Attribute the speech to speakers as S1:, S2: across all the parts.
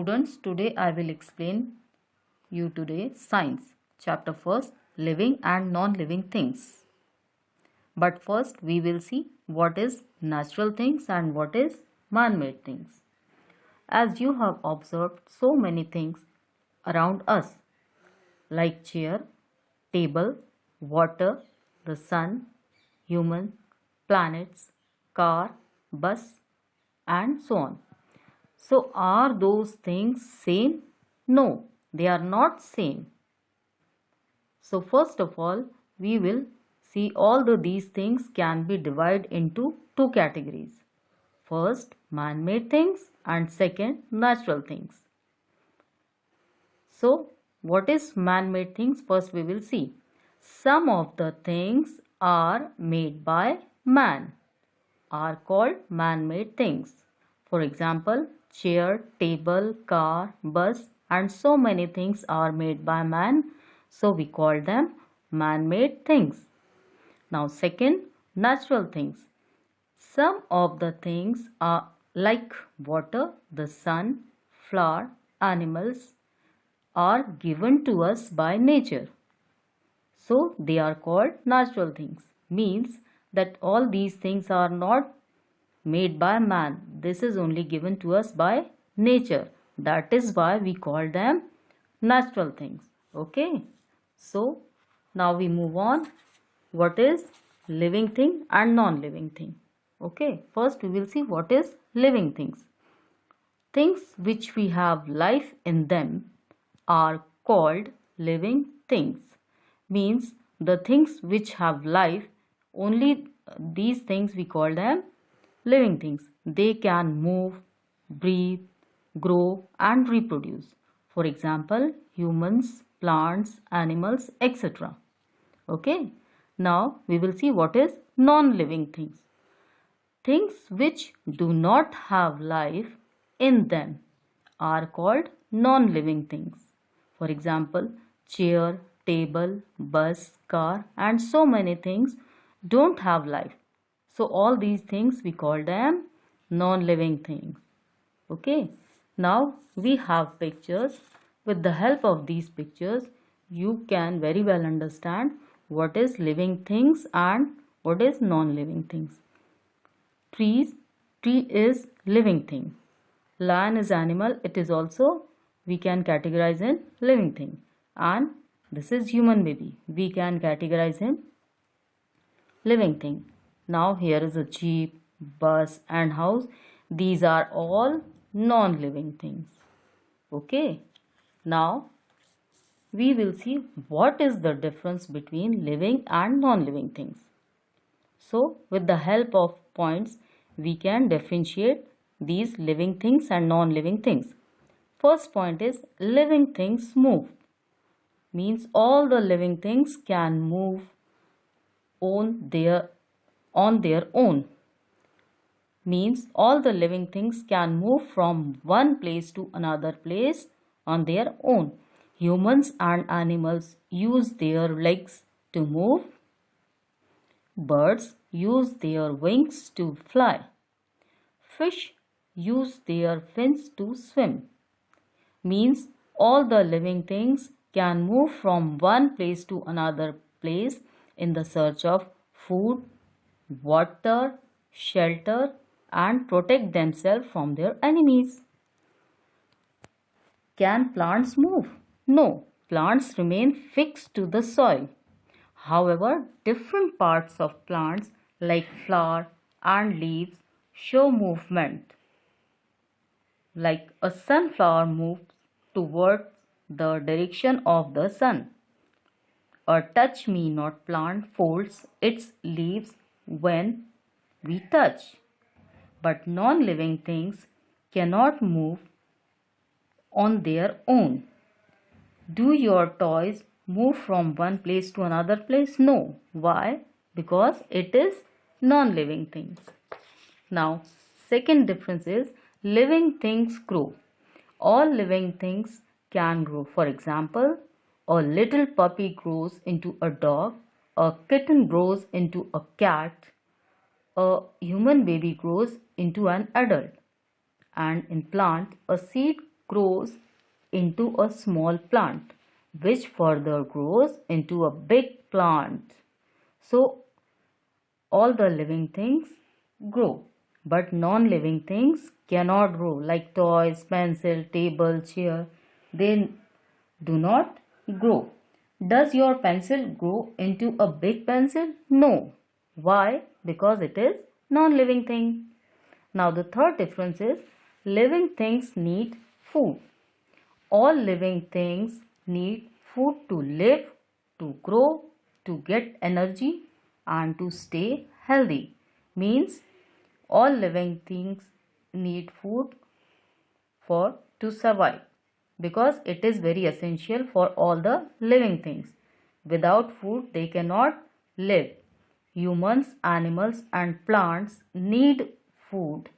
S1: Students, today I will explain you today science. Chapter first, living and non-living things. But first we will see what is natural things and what is man-made things. As you have observed so many things around us like chair, table, water, the sun, human, planets, car, bus and so on. So are those things same? No, they are not same. So first of all, we will see all these things can be divided into two categories. First, man-made things and second, natural things. So what is man-made things? First we will see. Some of the things are made by man, are called man-made things. For example, chair, table, car, bus and so many things are made by man. So we call them man-made things. Now second, natural things. Some of the things are like water, the sun, flower, animals are given to us by nature. So they are called natural things. Means that all these things are not made by man. This is only given to us by nature. That is why we call them natural things. Okay. So now we move on. What is living thing and non-living thing? Okay. First we will see what is living things. Things which we have life in them are called living things. Means the things which have life, only these things we call them living things. They can move, breathe, grow and reproduce. For example, humans, plants, animals, etc. Okay. Now we will see what is non-living things. Things which do not have life in them are called non-living things. For example, chair, table, bus, car and so many things don't have life. So all these things we call them non-living things. Okay. Now we have pictures. With the help of these pictures, you can very well understand what is living things and what is non-living things. Tree is living thing. Lion is animal. It is also we can categorize in living thing. And this is human baby. We can categorize in living thing. Now here is a jeep, bus and house. These are all non-living things. Okay. Now we will see what is the difference between living and non-living things. So with the help of points we can differentiate these living things and non-living things. First point is living things move. Means all the living things can move on their own. Means all the living things can move from one place to another place on their own. Humans and animals use their legs to move. Birds use their wings to fly. Fish use their fins to swim. Means all the living things can move from one place to another place in the search of food, water, shelter and protect themselves from their enemies. Can plants move? No, plants remain fixed to the soil. However, different parts of plants like flower and leaves show movement. Like a sunflower moves towards the direction of the sun. A touch-me-not plant folds its leaves when we touch. But non-living things cannot move on their own. Do your toys move from one place to another place? No. Why? Because it is non-living things. Now, second difference is living things grow. All living things can grow. For example, a little puppy grows into a dog, a kitten grows into a cat, a human baby grows into an adult. And in plant, a seed grows into a small plant, which further grows into a big plant. So all the living things grow, but non-living things cannot grow, like toys, pencil, table, chair. They do not grow. Does your pencil grow into a big pencil? No. Why? Because it is non-living thing. Now the third difference is living things need food. All living things need food to live, to grow, to get energy and to stay healthy. Means all living things need food for to survive, because it is very essential for all the living things. Without food they cannot live. Humans, animals and plants need food.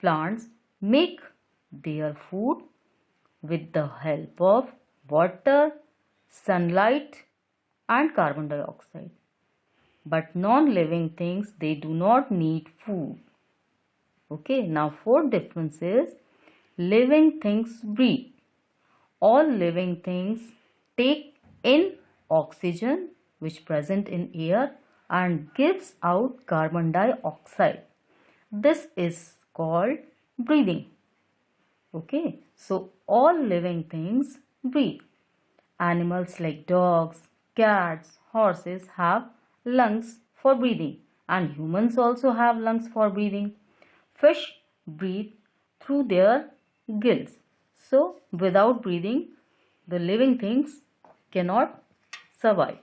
S1: Plants make their food with the help of water, sunlight and carbon dioxide. But non-living things, they do not need food. Okay, now fourth difference is living things breathe. All living things take in oxygen which present in air and gives out carbon dioxide. This is called breathing. Okay, so all living things breathe. Animals like dogs, cats, horses have lungs for breathing, and humans also have lungs for breathing. Fish breathe through their gills. So without breathing, the living things cannot survive.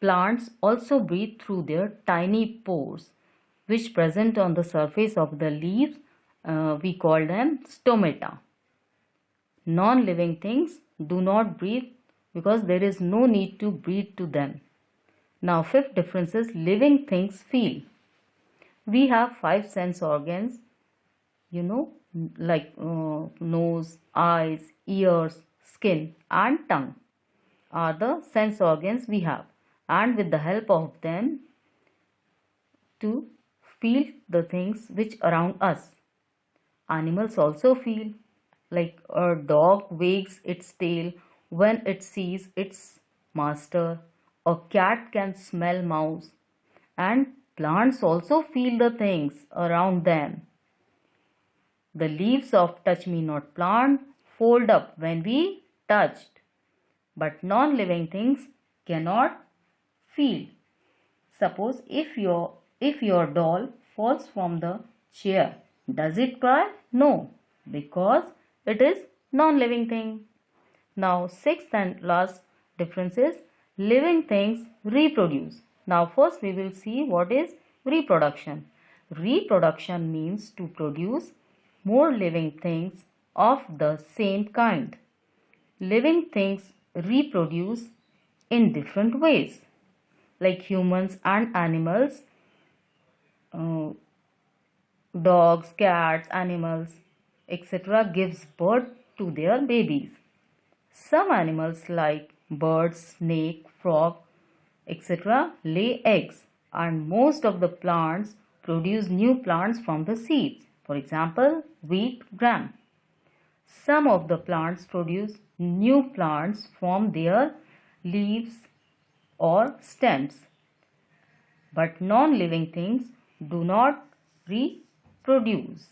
S1: Plants also breathe through their tiny pores which present on the surface of the leaves. We call them stomata. Non-living things do not breathe because there is no need to breathe to them. Now fifth difference is living things feel. We have 5 sense organs, like nose, eyes, ears, skin and tongue are the sense organs we have, and with the help of them to feel the things which around us. Animals also feel, like a dog wags its tail when it sees its master. A cat can smell mouse, and plants also feel the things around them. The leaves of touch me not plant fold up when we touched, but non-living things cannot feel. Suppose if your doll falls from the chair, does it cry? No, because it is non-living thing. Now sixth and last difference is living things reproduce. Now first we will see what is reproduction. Reproduction means to produce more living things of the same kind. Living things reproduce in different ways, like humans and animals, dogs, cats, animals, etc. gives birth to their babies. Some animals like birds, snake, frog, etc. lay eggs, and most of the plants produce new plants from the seeds. For example, wheat, gram. Some of the plants produce new plants from their leaves or stems. But non-living things do not reproduce.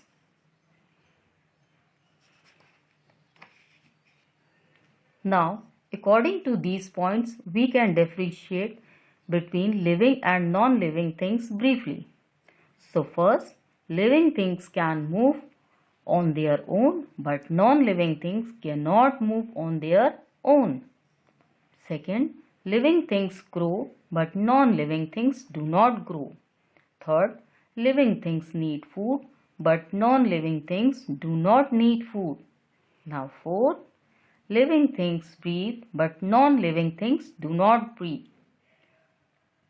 S1: Now, according to these points, we can differentiate between living and non-living things briefly. So first, living things can move on their own, but non-living things cannot move on their own. Second, living things grow, but non-living things do not grow. Third, living things need food, but non-living things do not need food. Now fourth, living things breathe, but non-living things do not breathe.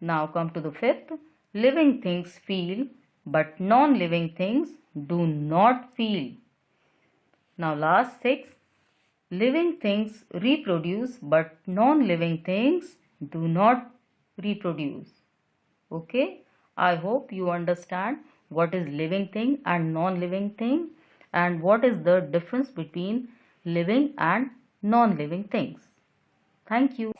S1: Now come to the fifth, living things feel, but non-living things do not feel. Now last six, living things reproduce, but non-living things do not reproduce. Okay, I hope you understand what is living thing and non-living thing, and what is the difference between living and non-living things. Thank you.